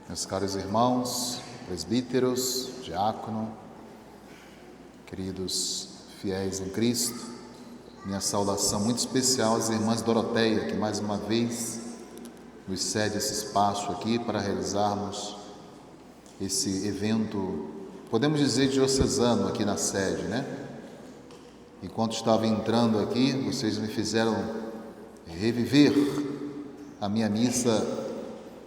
Meus caros irmãos, presbíteros, diácono, queridos fiéis em Cristo, minha saudação muito especial às irmãs Doroteia, que mais uma vez nos cede esse espaço aqui para realizarmos esse evento, podemos dizer diocesano aqui na sede, né? Enquanto estava entrando aqui, vocês me fizeram reviver a minha missa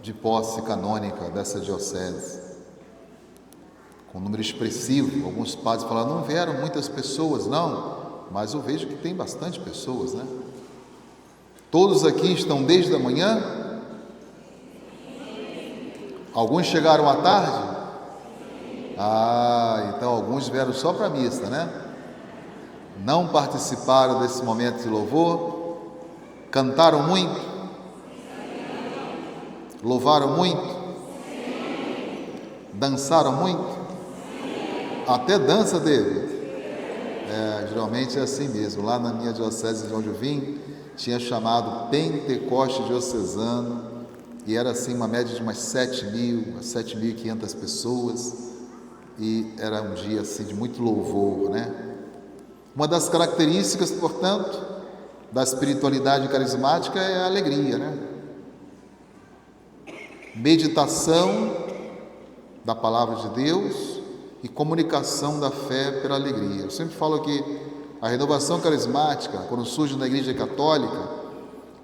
de posse canônica dessa diocese, com um número expressivo. Alguns padres falaram, não vieram muitas pessoas, não, mas eu vejo que tem bastante pessoas, né? Todos aqui estão desde a manhã? Alguns chegaram à tarde? Então alguns vieram só para a missa, né? Não participaram desse momento de louvor? Cantaram muito? Louvaram muito? Dançaram muito? Até dança teve? Geralmente é assim mesmo. Lá na minha diocese de onde eu vim, tinha chamado Pentecoste Diocesano, e era assim uma média de umas 7.500 pessoas, e era um dia assim de muito louvor, né? Uma das características, portanto, da espiritualidade carismática é a alegria, né? Meditação da palavra de Deus e comunicação da fé pela alegria. Eu sempre falo que a renovação carismática, quando surge na Igreja Católica,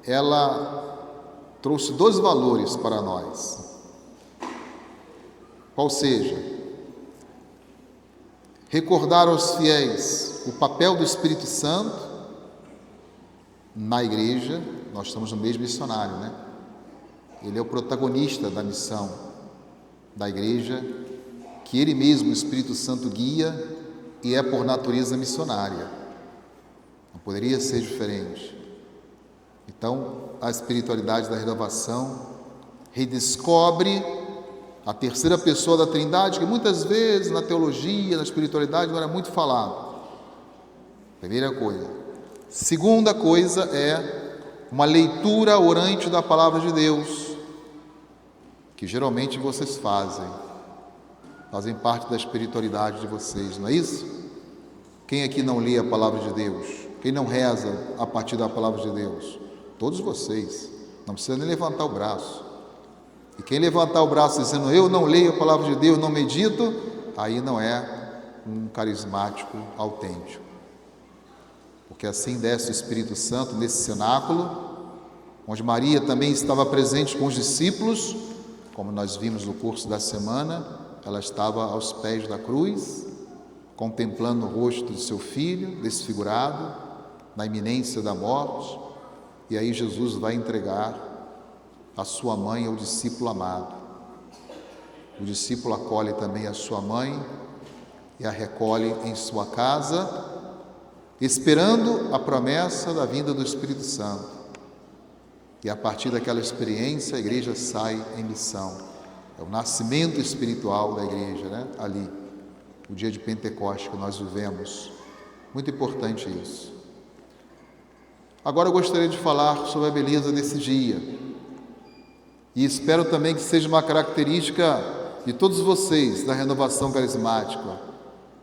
ela trouxe 2 valores para nós. Qual seja, recordar aos fiéis o papel do Espírito Santo na Igreja. Nós estamos no mês missionário, né? Ele é o protagonista da missão da Igreja, que Ele mesmo, o Espírito Santo, guia e é por natureza missionária. Não poderia ser diferente. Então, a espiritualidade da renovação redescobre a terceira pessoa da Trindade, que muitas vezes na teologia, na espiritualidade, não era muito falado. Primeira coisa. Segunda coisa é uma leitura orante da palavra de Deus, que geralmente vocês fazem parte da espiritualidade de vocês, não é isso? Quem aqui não lê a palavra de Deus? Quem não reza a partir da palavra de Deus? Todos vocês, não precisa nem levantar o braço. E quem levantar o braço dizendo, eu não leio a palavra de Deus, não medito, aí não é um carismático autêntico. Porque assim desce o Espírito Santo nesse cenáculo, onde Maria também estava presente com os discípulos, como nós vimos no curso da semana. Ela estava aos pés da cruz, contemplando o rosto de seu filho, desfigurado, na iminência da morte, e aí Jesus vai entregar a sua mãe ao discípulo amado. O discípulo acolhe também a sua mãe e a recolhe em sua casa, esperando a promessa da vinda do Espírito Santo. E a partir daquela experiência, a igreja sai em missão. É o nascimento espiritual da igreja, né? Ali, o dia de Pentecostes que nós vivemos. Muito importante isso. Agora eu gostaria de falar sobre a beleza desse dia. E espero também que seja uma característica de todos vocês da renovação carismática.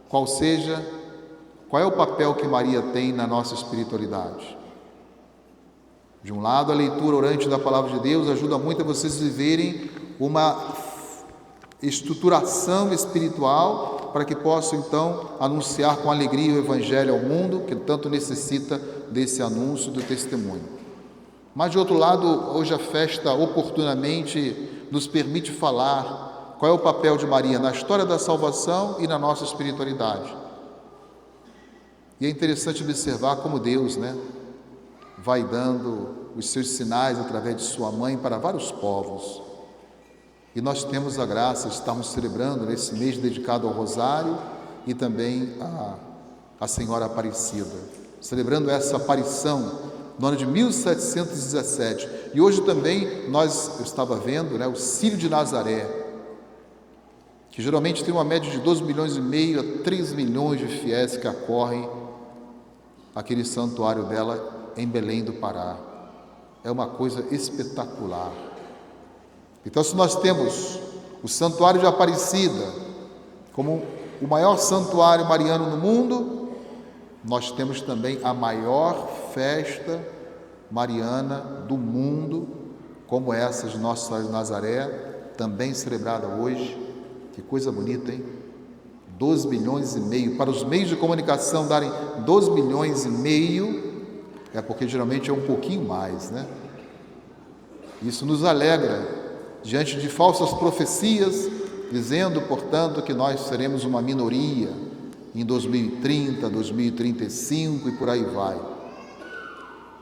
Qual é o papel que Maria tem na nossa espiritualidade? De um lado, a leitura orante da palavra de Deus ajuda muito a vocês viverem uma estruturação espiritual para que possam, então, anunciar com alegria o Evangelho ao mundo, que tanto necessita desse anúncio do testemunho. Mas, de outro lado, hoje a festa oportunamente nos permite falar qual é o papel de Maria na história da salvação e na nossa espiritualidade. E é interessante observar como Deus, né, vai dando os seus sinais através de sua mãe para vários povos. E nós temos a graça de estarmos celebrando nesse mês dedicado ao Rosário e também a Senhora Aparecida, celebrando essa aparição no ano de 1717. E hoje também eu estava vendo, né, o Círio de Nazaré, que geralmente tem uma média de 2,5 milhões a 3 milhões de fiéis que acorrem aquele santuário dela em Belém do Pará. É uma coisa espetacular. Então, se nós temos o Santuário de Aparecida, como o maior santuário mariano no mundo, nós temos também a maior festa mariana do mundo, como essa de Nossa Senhora de Nazaré, também celebrada hoje. Que coisa bonita, hein? 12 milhões e meio. Para os meios de comunicação darem 12 milhões e meio, é porque geralmente é um pouquinho mais, né? Isso nos alegra diante de falsas profecias, dizendo, portanto, que nós seremos uma minoria em 2030, 2035 e por aí vai.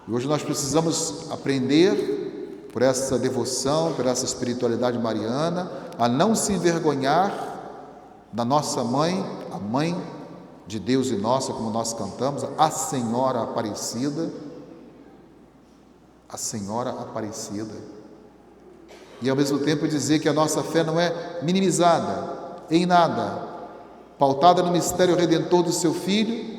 E hoje nós precisamos aprender, por essa devoção, por essa espiritualidade mariana, a não se envergonhar da nossa mãe, a mãe de Deus e nossa, como nós cantamos, a Senhora Aparecida, a Senhora Aparecida. E ao mesmo tempo dizer que a nossa fé não é minimizada em nada, pautada no mistério redentor do seu Filho,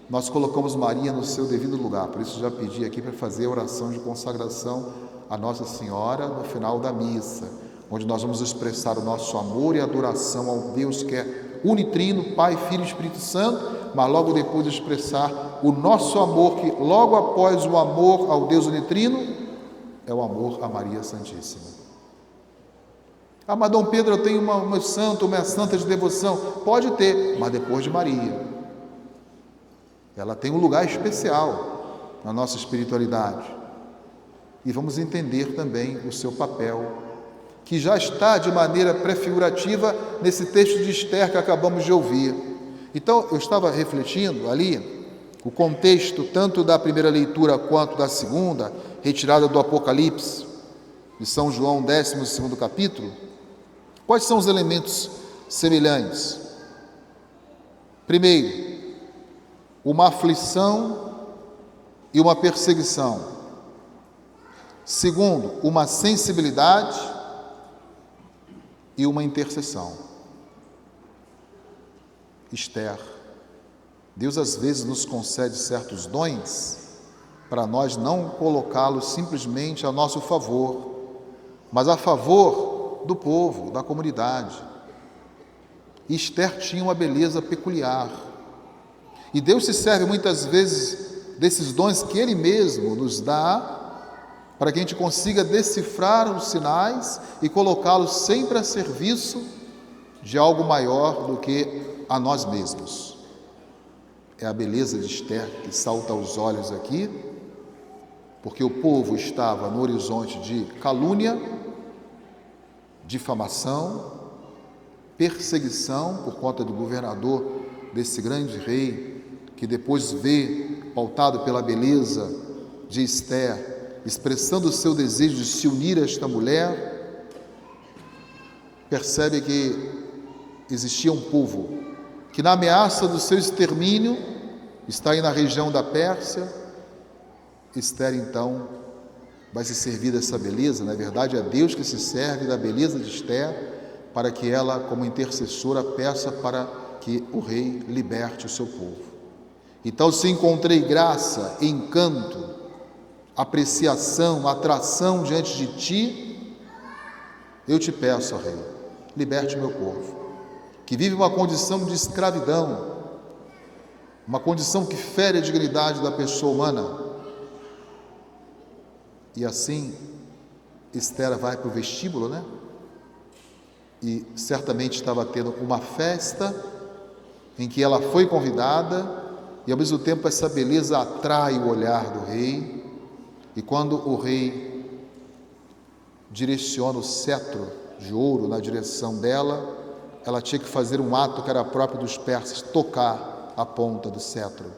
nós colocamos Maria no seu devido lugar. Por isso já pedi aqui para fazer a oração de consagração a Nossa Senhora no final da missa, onde nós vamos expressar o nosso amor e adoração ao Deus que é unitrino, Pai, Filho e Espírito Santo, mas logo depois de expressar o nosso amor, que logo após o amor ao Deus unitrino, é o amor a Maria Santíssima. Ah, mas Dom Pedro, eu tenho uma santa, uma santa de devoção. Pode ter, mas depois de Maria. Ela tem um lugar especial na nossa espiritualidade. E vamos entender também o seu papel, que já está de maneira prefigurativa nesse texto de Esther que acabamos de ouvir. Então, eu estava refletindo ali o contexto tanto da primeira leitura quanto da segunda, retirada do Apocalipse, de São João, 12º capítulo. Quais são os elementos semelhantes? Primeiro, uma aflição e uma perseguição. Segundo, uma sensibilidade e uma intercessão. Esther, Deus às vezes nos concede certos dons para nós não colocá-los simplesmente a nosso favor, mas a favor do povo, da comunidade. Esther tinha uma beleza peculiar. E Deus se serve muitas vezes desses dons que Ele mesmo nos dá para que a gente consiga decifrar os sinais e colocá-los sempre a serviço de algo maior do que a nós mesmos. É a beleza de Esther que salta aos olhos aqui, porque o povo estava no horizonte de calúnia, difamação, perseguição por conta do governador desse grande rei, que depois vê, pautado pela beleza de Esther, expressando o seu desejo de se unir a esta mulher, percebe que existia um povo que, na ameaça do seu extermínio, está aí na região da Pérsia. Esther, então, vai se servir dessa beleza. Na verdade, é Deus que se serve da beleza de Esther, para que ela, como intercessora, peça para que o rei liberte o seu povo. Então, se encontrei graça, encanto, apreciação, atração diante de ti, eu te peço, ó rei, liberte o meu povo, que vive uma condição de escravidão, uma condição que fere a dignidade da pessoa humana. E assim, Esther vai para o vestíbulo, né? E certamente estava tendo uma festa em que ela foi convidada, e ao mesmo tempo essa beleza atrai o olhar do rei. E quando o rei direciona o cetro de ouro na direção dela, ela tinha que fazer um ato que era próprio dos persas, tocar a ponta do cetro,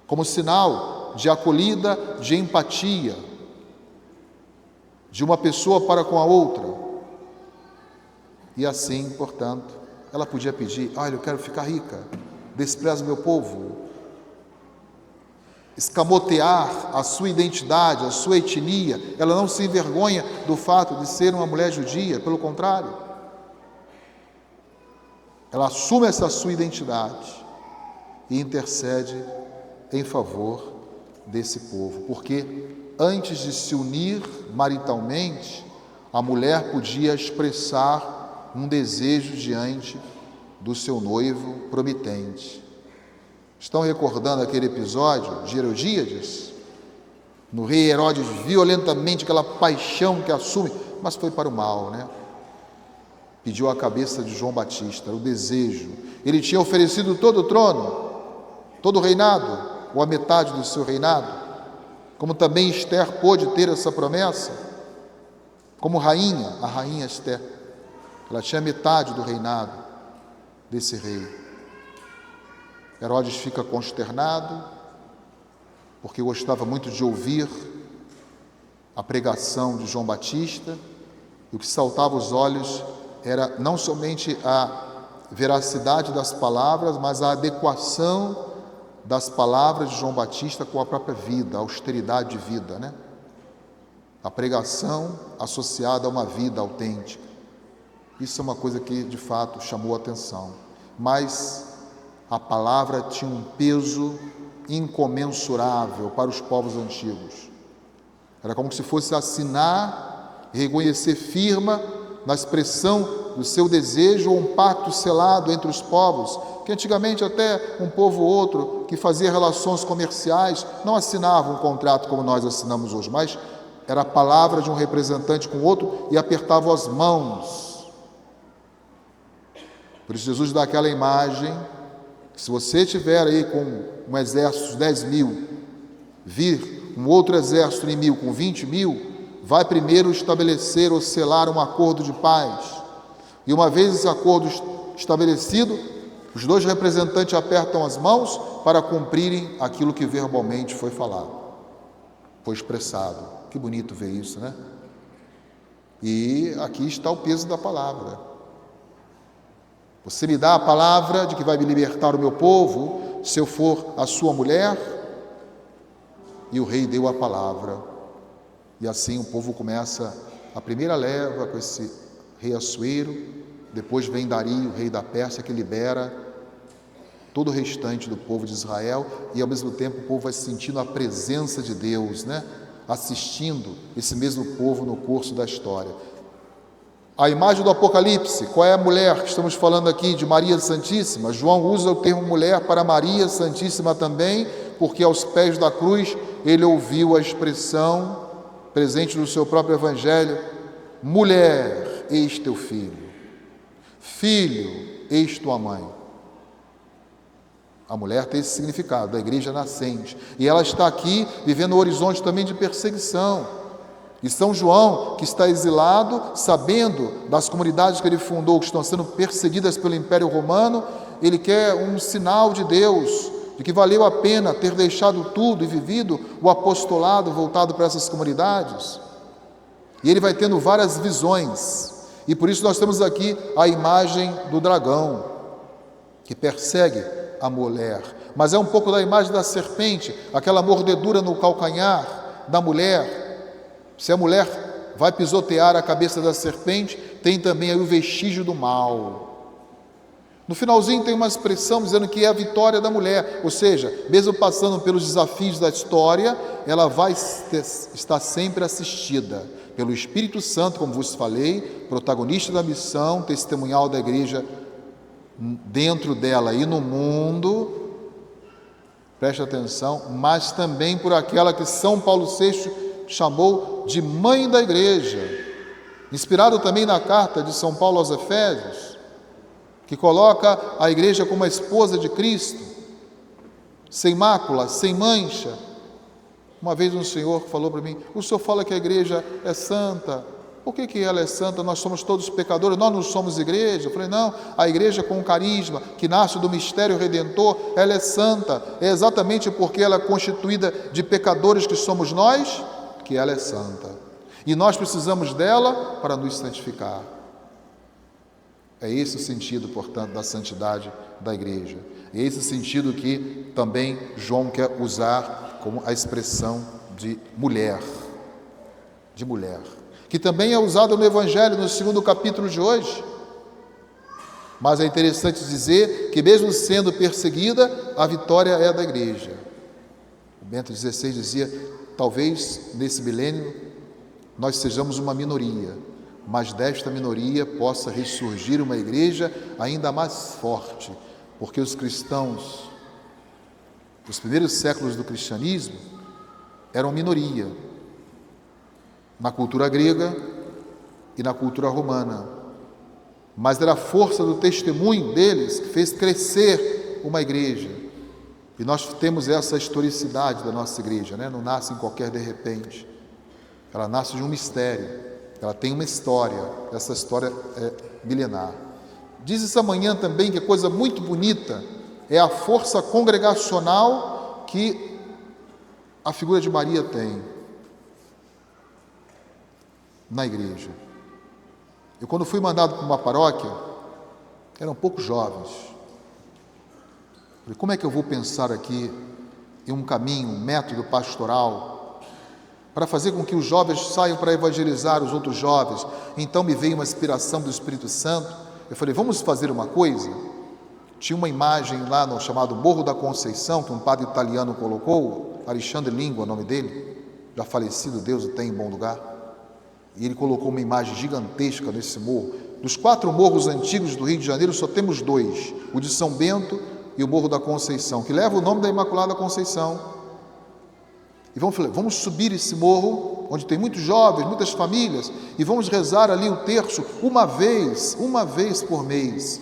como sinal de acolhida, de empatia, de uma pessoa para com a outra. E assim, portanto, ela podia pedir: olha, eu quero ficar rica, despreza o meu povo, escamotear a sua identidade, a sua etnia. Ela não se envergonha do fato de ser uma mulher judia, pelo contrário, ela assume essa sua identidade e intercede em favor desse povo, porque antes de se unir maritalmente, a mulher podia expressar um desejo diante do seu noivo promitente. Estão recordando aquele episódio de Herodíades? No rei Herodes violentamente, aquela paixão que assume, mas foi para o mal, né? Pediu a cabeça de João Batista, o desejo. Ele tinha oferecido todo o trono, todo o reinado, ou a metade do seu reinado, como também Esther pôde ter essa promessa, como rainha, a rainha Esther. Ela tinha metade do reinado desse rei. Herodes fica consternado, porque gostava muito de ouvir a pregação de João Batista, e o que saltava aos olhos era não somente a veracidade das palavras, mas a adequação das palavras de João Batista com a própria vida, a austeridade de vida, né? A pregação associada a uma vida autêntica. Isso é uma coisa que, de fato, chamou a atenção. Mas a palavra tinha um peso incomensurável para os povos antigos. Era como se fosse assinar e reconhecer firma na expressão do seu desejo ou um pacto selado entre os povos, que antigamente até um povo ou outro que fazia relações comerciais não assinava um contrato como nós assinamos hoje, mas era a palavra de um representante com outro e apertavam as mãos. Por isso Jesus dá aquela imagem, que se você estiver aí com um exército de 10 mil, vir um outro exército inimigo com 20 mil, vai primeiro estabelecer ou selar um acordo de paz. E uma vez esse acordo estabelecido, os dois representantes apertam as mãos para cumprirem aquilo que verbalmente foi falado, foi expressado. Que bonito ver isso, né? E aqui está o peso da palavra. Você me dá a palavra de que vai me libertar o meu povo, se eu for a sua mulher? E o rei deu a palavra. E assim o povo começa a primeira leva com esse rei Assuero, depois vem Dario, rei da Pérsia, que libera todo o restante do povo de Israel, e ao mesmo tempo o povo vai sentindo a presença de Deus, né? Assistindo esse mesmo povo no curso da história. A imagem do Apocalipse, qual é a mulher que estamos falando aqui? De Maria Santíssima. João usa o termo mulher para Maria Santíssima também, porque aos pés da cruz ele ouviu a expressão presente no seu próprio evangelho: mulher, eis teu filho. Filho, eis tua mãe. A mulher tem esse significado, da igreja nascente. E ela está aqui vivendo um horizonte também de perseguição. E São João, que está exilado, sabendo das comunidades que ele fundou, que estão sendo perseguidas pelo Império Romano, ele quer um sinal de Deus, de que valeu a pena ter deixado tudo e vivido o apostolado voltado para essas comunidades. E ele vai tendo várias visões. E por isso nós temos aqui a imagem do dragão, que persegue a mulher. Mas é um pouco da imagem da serpente, aquela mordedura no calcanhar da mulher. Se a mulher vai pisotear a cabeça da serpente, tem também aí o vestígio do mal. No finalzinho tem uma expressão dizendo que é a vitória da mulher, ou seja, mesmo passando pelos desafios da história, ela vai estar sempre assistida pelo Espírito Santo, como vos falei, protagonista da missão, testemunhal da igreja dentro dela e no mundo, preste atenção, mas também por aquela que São Paulo VI chamou de mãe da igreja, inspirado também na carta de São Paulo aos Efésios, que coloca a igreja como a esposa de Cristo, sem mácula, sem mancha. Uma vez um senhor falou para mim: o senhor fala que a igreja é santa, por que ela é santa? Nós somos todos pecadores, nós não somos igreja. Eu falei: não, a igreja com carisma, que nasce do mistério redentor, ela é santa, é exatamente porque ela é constituída de pecadores que somos nós, que ela é santa, e nós precisamos dela para nos santificar. É esse o sentido, portanto, da santidade da igreja. É esse o sentido que também João quer usar como a expressão de mulher, que também é usada no Evangelho, no 2º capítulo de hoje. Mas é interessante dizer que, mesmo sendo perseguida, a vitória é da igreja. O Bento XVI dizia: talvez nesse milênio nós sejamos uma minoria, mas desta minoria possa ressurgir uma igreja ainda mais forte, porque os cristãos, os primeiros séculos do cristianismo, eram minoria na cultura grega e na cultura romana, mas era a força do testemunho deles que fez crescer uma igreja. E nós temos essa historicidade da nossa igreja, né? Não nasce em qualquer de repente, ela nasce de um mistério. Ela tem uma história, essa história é milenar. Diz essa manhã também que coisa muito bonita é a força congregacional que a figura de Maria tem na igreja. Eu, quando fui mandado para uma paróquia, eram poucos jovens. Falei, como é que eu vou pensar aqui em um caminho, um método pastoral para fazer com que os jovens saiam para evangelizar os outros jovens? Então me veio uma inspiração do Espírito Santo. Eu falei, vamos fazer uma coisa? Tinha uma imagem lá no chamado Morro da Conceição, que um padre italiano colocou, Alexandre Língua, o nome dele, já falecido, Deus o tem em bom lugar. E ele colocou uma imagem gigantesca nesse morro. Dos 4 morros antigos do Rio de Janeiro, só temos 2, o de São Bento e o Morro da Conceição, que leva o nome da Imaculada Conceição. E vamos subir esse morro, onde tem muitos jovens, muitas famílias, e vamos rezar ali o terço uma vez por mês.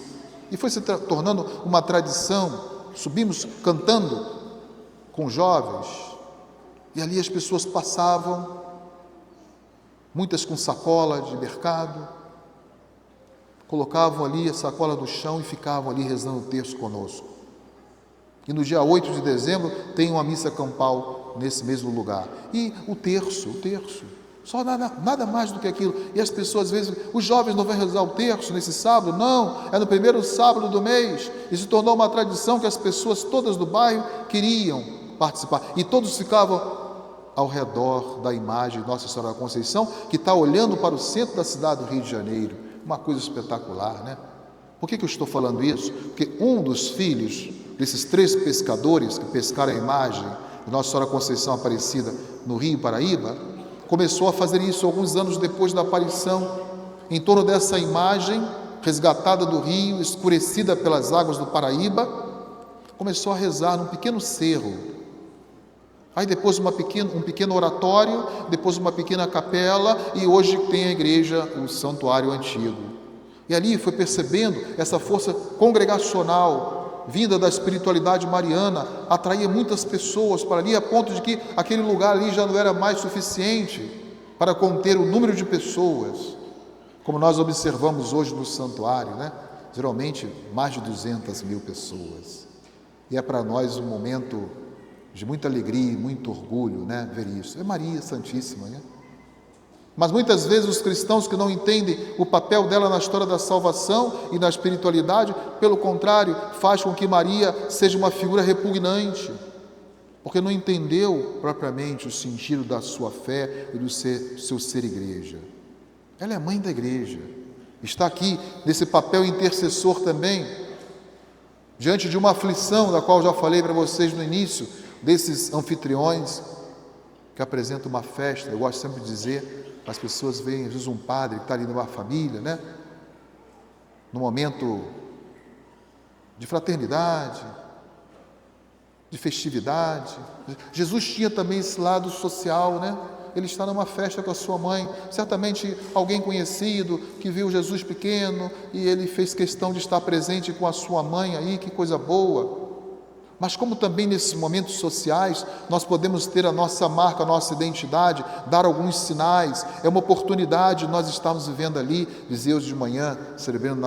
E foi se tornando uma tradição. Subimos cantando com jovens, e ali as pessoas passavam, muitas com sacola de mercado, colocavam ali a sacola no chão e ficavam ali rezando o terço conosco. E no dia 8 de dezembro tem uma missa campal nesse mesmo lugar. E o terço, só nada mais do que aquilo. E as pessoas, às vezes, os jovens não vão rezar o terço nesse sábado? Não, é no primeiro sábado do mês. E se tornou uma tradição que as pessoas todas do bairro queriam participar. E todos ficavam ao redor da imagem de Nossa Senhora da Conceição, que está olhando para o centro da cidade do Rio de Janeiro. Uma coisa espetacular, né? Por que eu estou falando isso? Porque um dos filhos desses 3 pescadores que pescaram a imagem de Nossa Senhora Conceição Aparecida no Rio Paraíba, começou a fazer isso alguns anos depois da aparição, em torno dessa imagem resgatada do rio, escurecida pelas águas do Paraíba, começou a rezar num pequeno cerro. Aí depois um pequeno oratório, depois uma pequena capela, e hoje tem a igreja, o santuário antigo. E ali foi percebendo essa força congregacional vinda da espiritualidade mariana, atraía muitas pessoas para ali, a ponto de que aquele lugar ali já não era mais suficiente para conter o número de pessoas, como nós observamos hoje no santuário, né? Geralmente mais de 200.000 pessoas. E é para nós um momento de muita alegria e muito orgulho, né? Ver isso. É Maria Santíssima, né? Mas muitas vezes os cristãos que não entendem o papel dela na história da salvação e na espiritualidade, pelo contrário, faz com que Maria seja uma figura repugnante, porque não entendeu propriamente o sentido da sua fé e do seu ser igreja. Ela é a mãe da igreja, está aqui nesse papel intercessor também, diante de uma aflição, da qual já falei para vocês no início, desses anfitriões que apresentam uma festa. Eu gosto sempre de dizer, as pessoas veem, às vezes, um padre que está ali numa família, né? No momento de fraternidade, de festividade. Jesus tinha também esse lado social, né? Ele está numa festa com a sua mãe, certamente alguém conhecido que viu Jesus pequeno e ele fez questão de estar presente com a sua mãe aí, que coisa boa. Mas como também nesses momentos sociais nós podemos ter a nossa marca, a nossa identidade, dar alguns sinais, é uma oportunidade nós estamos vivendo ali, dizia hoje de manhã, celebrando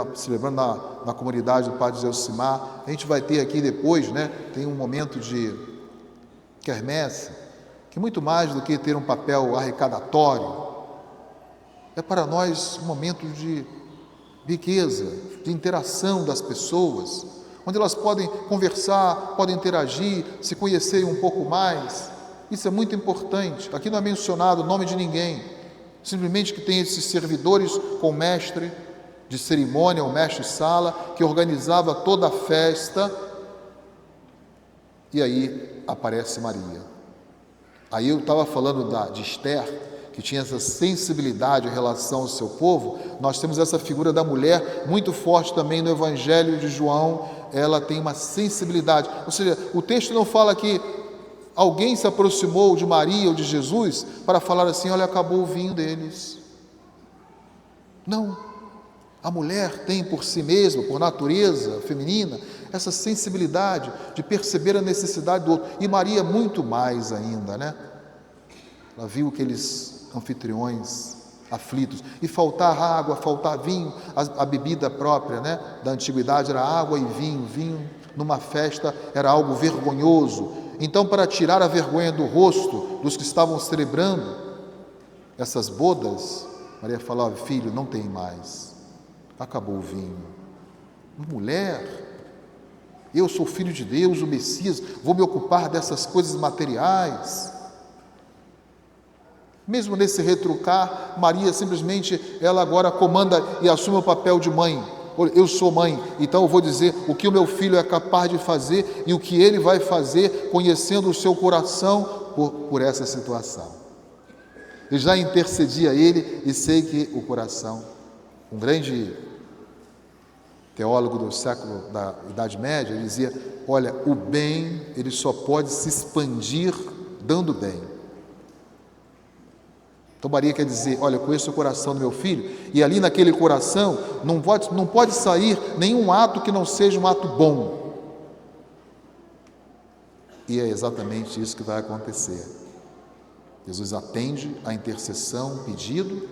na comunidade do Padre José Elcimar. A gente vai ter aqui depois, né, tem um momento de quermesse, que muito mais do que ter um papel arrecadatório, é para nós um momento de riqueza, de interação das pessoas, onde elas podem conversar, podem interagir, se conhecerem um pouco mais. Isso é muito importante. Aqui não é mencionado o nome de ninguém, simplesmente que tem esses servidores com o mestre de cerimônia, o mestre-sala, que organizava toda a festa, e aí aparece Maria. Aí eu estava falando de Esther, que tinha essa sensibilidade em relação ao seu povo, nós temos essa figura da mulher muito forte também no Evangelho de João. Ela tem uma sensibilidade, ou seja, o texto não fala que alguém se aproximou de Maria ou de Jesus para falar assim: olha, acabou o vinho deles. Não, a mulher tem por si mesma, por natureza feminina, essa sensibilidade de perceber a necessidade do outro, e Maria muito mais ainda, né? Ela viu aqueles anfitriões aflitos, e faltar água, faltar vinho, a bebida própria, né, da antiguidade era água e vinho numa festa era algo vergonhoso. Então, para tirar a vergonha do rosto dos que estavam celebrando essas bodas, Maria falava: filho, não tem mais, acabou o vinho. Mulher, eu sou filho de Deus, o Messias, vou me ocupar dessas coisas materiais? Mesmo nesse retrucar, Maria simplesmente, ela agora comanda e assume o papel de mãe. Eu sou mãe, então eu vou dizer o que o meu filho é capaz de fazer e o que ele vai fazer, conhecendo o seu coração por essa situação. Eu já intercedi a ele e sei que o coração, um grande teólogo do século da Idade Média, ele dizia: olha, o bem, ele só pode se expandir dando bem. Então Maria quer dizer: olha, eu conheço o coração do meu filho, e ali naquele coração não pode sair nenhum ato que não seja um ato bom. E é exatamente isso que vai acontecer. Jesus atende a intercessão, o pedido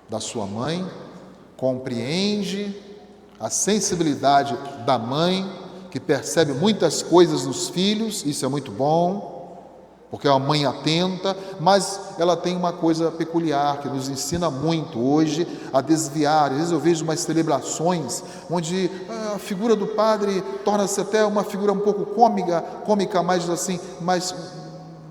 da sua mãe, compreende a sensibilidade da mãe, que percebe muitas coisas nos filhos, isso é muito bom, porque é uma mãe atenta, mas ela tem uma coisa peculiar que nos ensina muito hoje a desviar. Às vezes eu vejo umas celebrações onde a figura do padre torna-se até uma figura um pouco cômica, mais assim, mais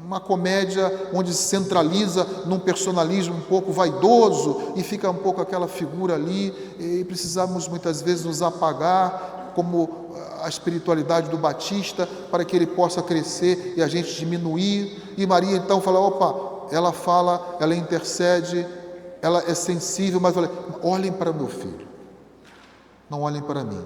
uma comédia onde se centraliza num personalismo um pouco vaidoso e fica um pouco aquela figura ali, e precisamos muitas vezes nos apagar como a espiritualidade do Batista, para que ele possa crescer e a gente diminuir. E Maria então fala: opa, ela fala, ela intercede, ela é sensível, mas olhem para o meu filho, não olhem para mim.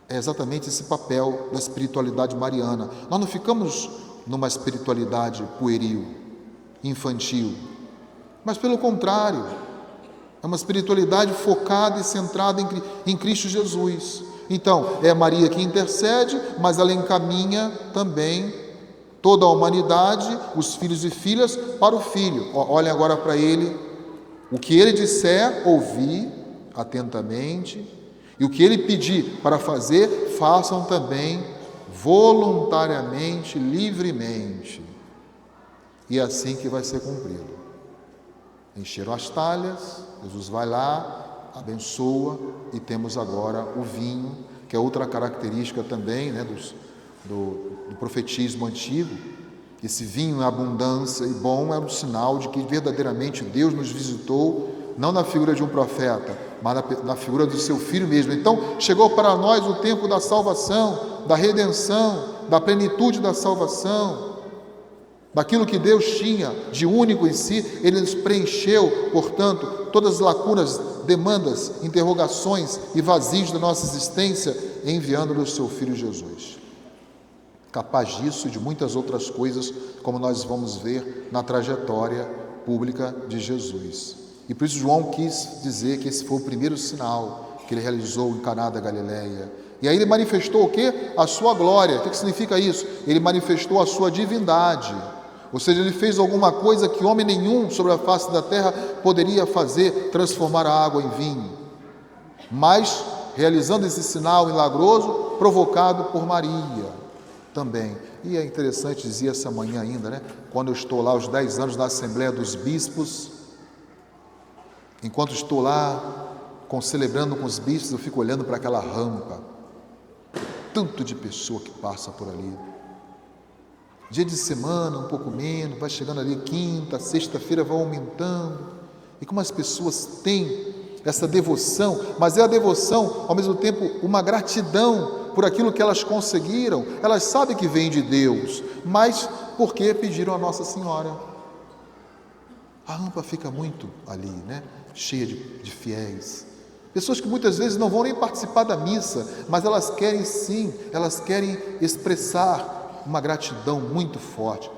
É exatamente esse papel da espiritualidade mariana. Nós não ficamos numa espiritualidade pueril, infantil, mas pelo contrário, é uma espiritualidade focada e centrada em Cristo Jesus. Então, é Maria que intercede, mas ela encaminha também toda a humanidade, os filhos e filhas, para o Filho. Olhem agora para ele, o que ele disser, ouvir atentamente, e o que ele pedir para fazer, façam também voluntariamente, livremente. E é assim que vai ser cumprido. Encheram as talhas, Jesus vai lá, abençoa, e temos agora o vinho, que é outra característica também, né, do profetismo antigo. Esse vinho em abundância e bom era um sinal de que verdadeiramente Deus nos visitou, não na figura de um profeta, mas na figura do seu Filho mesmo. Então chegou para nós o tempo da salvação, da redenção, da plenitude da salvação, daquilo que Deus tinha de único em si. Ele nos preencheu, portanto, todas as lacunas, demandas, interrogações e vazios da nossa existência, enviando-nos o seu Filho Jesus, capaz disso e de muitas outras coisas, como nós vamos ver na trajetória pública de Jesus. E por isso João quis dizer que esse foi o primeiro sinal que ele realizou em Caná da Galileia. E aí ele manifestou o quê? A sua glória. O que significa isso? Ele manifestou a sua divindade. Ou seja, ele fez alguma coisa que homem nenhum sobre a face da terra poderia fazer, transformar a água em vinho. Mas realizando esse sinal milagroso, provocado por Maria também. E é interessante, dizia essa manhã ainda, né? Quando eu estou lá aos 10 anos na Assembleia dos Bispos, enquanto estou lá celebrando com os bispos, eu fico olhando para aquela rampa, tanto de pessoa que passa por ali. Dia de semana, um pouco menos, vai chegando ali quinta, sexta-feira, vai aumentando. E como as pessoas têm essa devoção, mas é a devoção, ao mesmo tempo, uma gratidão por aquilo que elas conseguiram. Elas sabem que vem de Deus, mas porque pediram a Nossa Senhora. A rampa fica muito ali, né? Cheia de fiéis. Pessoas que muitas vezes não vão nem participar da missa, mas elas querem sim, elas querem expressar uma gratidão muito forte.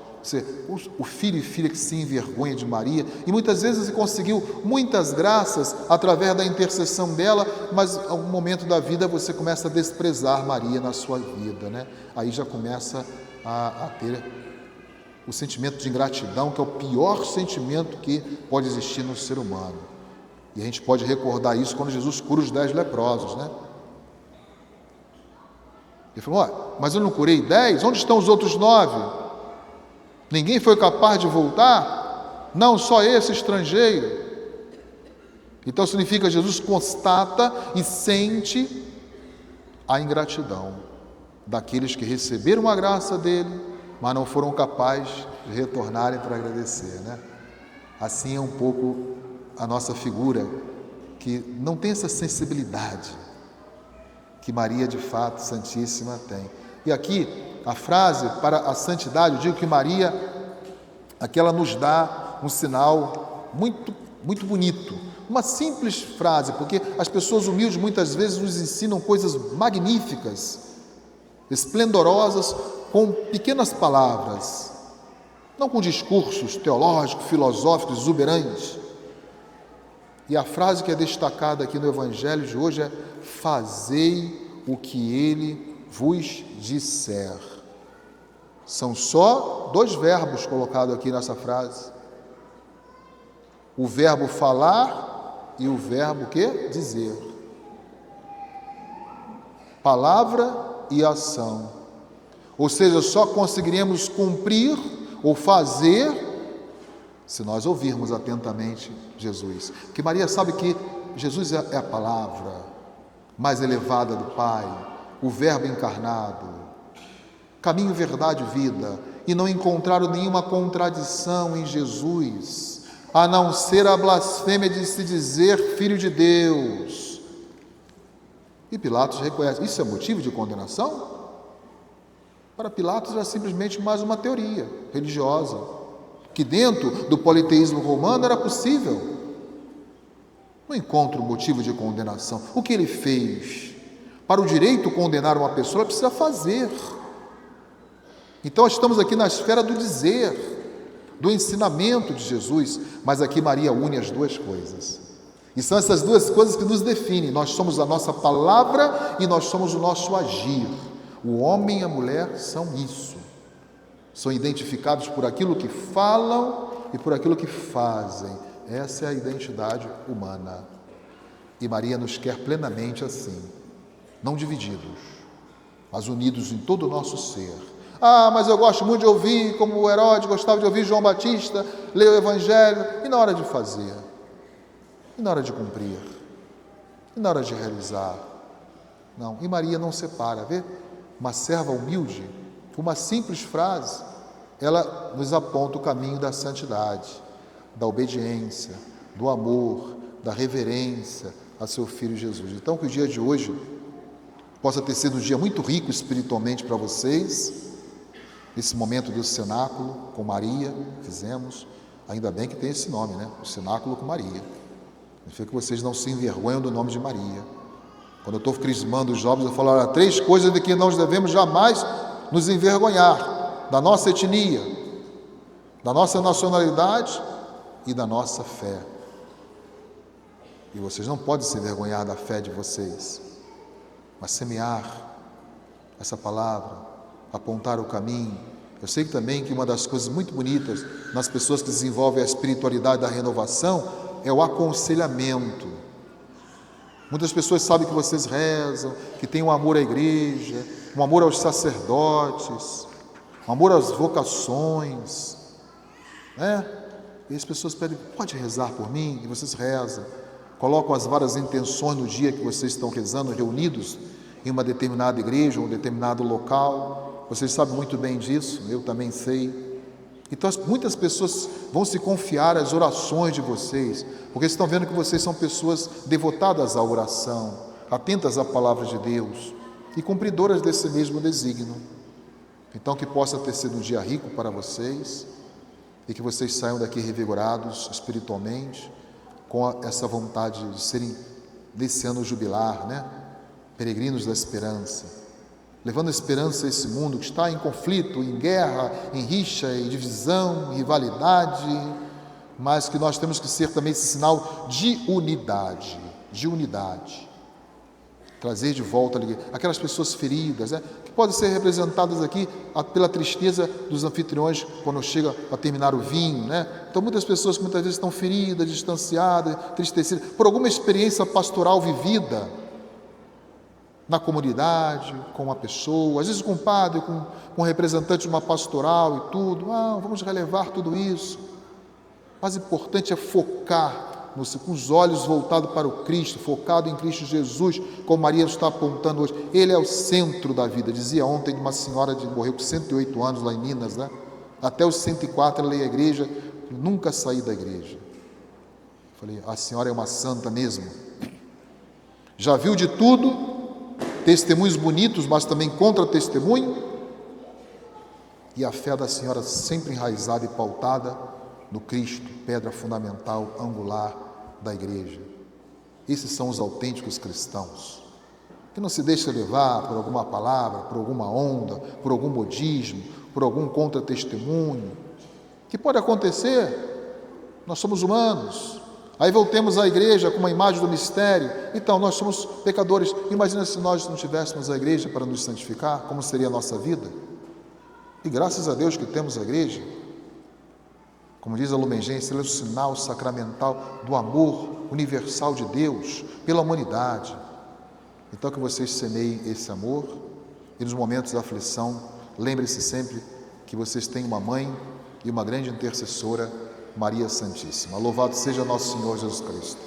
O filho e filha que se envergonha de Maria, e muitas vezes conseguiu muitas graças através da intercessão dela, mas a um momento da vida você começa a desprezar Maria na sua vida, né? Aí já começa a ter o sentimento de ingratidão, que é o pior sentimento que pode existir no ser humano. E a gente pode recordar isso quando Jesus cura os 10 leprosos, né? Ele falou, mas eu não curei 10? Onde estão os outros 9? Ninguém foi capaz de voltar? Não, só esse estrangeiro. Então significa que Jesus constata e sente a ingratidão daqueles que receberam a graça dele, mas não foram capazes de retornarem para agradecer, né? Assim é um pouco a nossa figura, que não tem essa sensibilidade que Maria, de fato, Santíssima, tem. E aqui, a frase para a santidade, eu digo que Maria, aqui ela nos dá um sinal muito, muito bonito. Uma simples frase, porque as pessoas humildes muitas vezes nos ensinam coisas magníficas, esplendorosas, com pequenas palavras, não com discursos teológicos, filosóficos, exuberantes. E a frase que é destacada aqui no Evangelho de hoje é: fazei o que ele vos disser. São só 2 verbos colocados aqui nessa frase. O verbo falar e o verbo que? Dizer. Palavra e ação. Ou seja, só conseguiremos cumprir ou fazer se nós ouvirmos atentamente Jesus. Porque Maria sabe que Jesus é a palavra mais elevada do Pai, o Verbo encarnado, caminho, verdade e vida, e não encontraram nenhuma contradição em Jesus, a não ser a blasfêmia de se dizer Filho de Deus. E Pilatos reconhece. Isso é motivo de condenação? Para Pilatos era simplesmente mais uma teoria religiosa, que dentro do politeísmo romano era possível. Não encontro motivo de condenação. O que ele fez? Para o direito condenar uma pessoa, ela precisa fazer. Então, estamos aqui na esfera do dizer, do ensinamento de Jesus, mas aqui Maria une as 2 coisas. E são essas 2 coisas que nos definem. Nós somos a nossa palavra e nós somos o nosso agir. O homem e a mulher são isso. São identificados por aquilo que falam e por aquilo que fazem. Essa é a identidade humana. E Maria nos quer plenamente assim, não divididos, mas unidos em todo o nosso ser. Ah, mas eu gosto muito de ouvir, como o Herodes gostava de ouvir João Batista, ler o Evangelho. E na hora de fazer? E na hora de cumprir? E na hora de realizar? Não, e Maria não separa, vê? Uma serva humilde, uma simples frase, ela nos aponta o caminho da santidade, da obediência, do amor, da reverência a seu Filho Jesus. Então, que o dia de hoje possa ter sido um dia muito rico espiritualmente para vocês, esse momento do cenáculo com Maria, fizemos, ainda bem que tem esse nome, né? O cenáculo com Maria. Significa que vocês não se envergonham do nome de Maria. Quando eu estou crismando os jovens, eu falo, olha, 3 coisas de que nós devemos jamais nos envergonhar: da nossa etnia, da nossa nacionalidade e da nossa fé. E vocês não podem se envergonhar da fé de vocês, mas semear essa palavra, apontar o caminho. Eu sei também que uma das coisas muito bonitas nas pessoas que desenvolvem a espiritualidade da renovação é o aconselhamento. Muitas pessoas sabem que vocês rezam, que tem um amor à igreja, um amor aos sacerdotes, um amor às vocações, né? E as pessoas pedem, pode rezar por mim? E vocês rezam, colocam as várias intenções no dia que vocês estão rezando, reunidos em uma determinada igreja, um determinado local. Vocês sabem muito bem disso, eu também sei. Então muitas pessoas vão se confiar às orações de vocês, porque estão vendo que vocês são pessoas devotadas à oração, atentas à palavra de Deus e cumpridoras desse mesmo desígnio. Então que possa ter sido um dia rico para vocês, e que vocês saiam daqui revigorados espiritualmente, com essa vontade de serem, desse ano jubilar, né? Peregrinos da esperança, levando a esperança a esse mundo que está em conflito, em guerra, em rixa, em divisão, em rivalidade, mas que nós temos que ser também esse sinal de unidade, trazer de volta aquelas pessoas feridas, né, que podem ser representadas aqui pela tristeza dos anfitriões quando chega a terminar o vinho, né? Então muitas pessoas que muitas vezes estão feridas, distanciadas, tristecidas, por alguma experiência pastoral vivida na comunidade, com uma pessoa, às vezes com um padre, com um representante de uma pastoral e tudo. Vamos relevar tudo isso. O mais importante é focar com os olhos voltados para o Cristo, focado em Cristo Jesus, como Maria está apontando hoje. Ele é o centro da vida. Dizia ontem de uma senhora que morreu com 108 anos lá em Minas, né? Até os 104 ela ia à igreja, nunca saí da igreja. Falei, a senhora é uma santa mesmo. Já viu de tudo, testemunhos bonitos, mas também contra-testemunho. E a fé da senhora sempre enraizada e pautada no Cristo, pedra fundamental, angular da igreja. Esses são os autênticos cristãos, que não se deixam levar por alguma palavra, por alguma onda, por algum modismo, por algum contra-testemunho, que pode acontecer, nós somos humanos. Aí voltemos à igreja com uma imagem do mistério. Então, nós somos pecadores. Imagina se nós não tivéssemos a igreja para nos santificar, como seria a nossa vida? E graças a Deus que temos a igreja. Como diz a Lumen Gentium, ele é o sinal sacramental do amor universal de Deus pela humanidade. Então que vocês semeiem esse amor e nos momentos da aflição, lembre-se sempre que vocês têm uma mãe e uma grande intercessora, Maria Santíssima. Louvado seja nosso Senhor Jesus Cristo.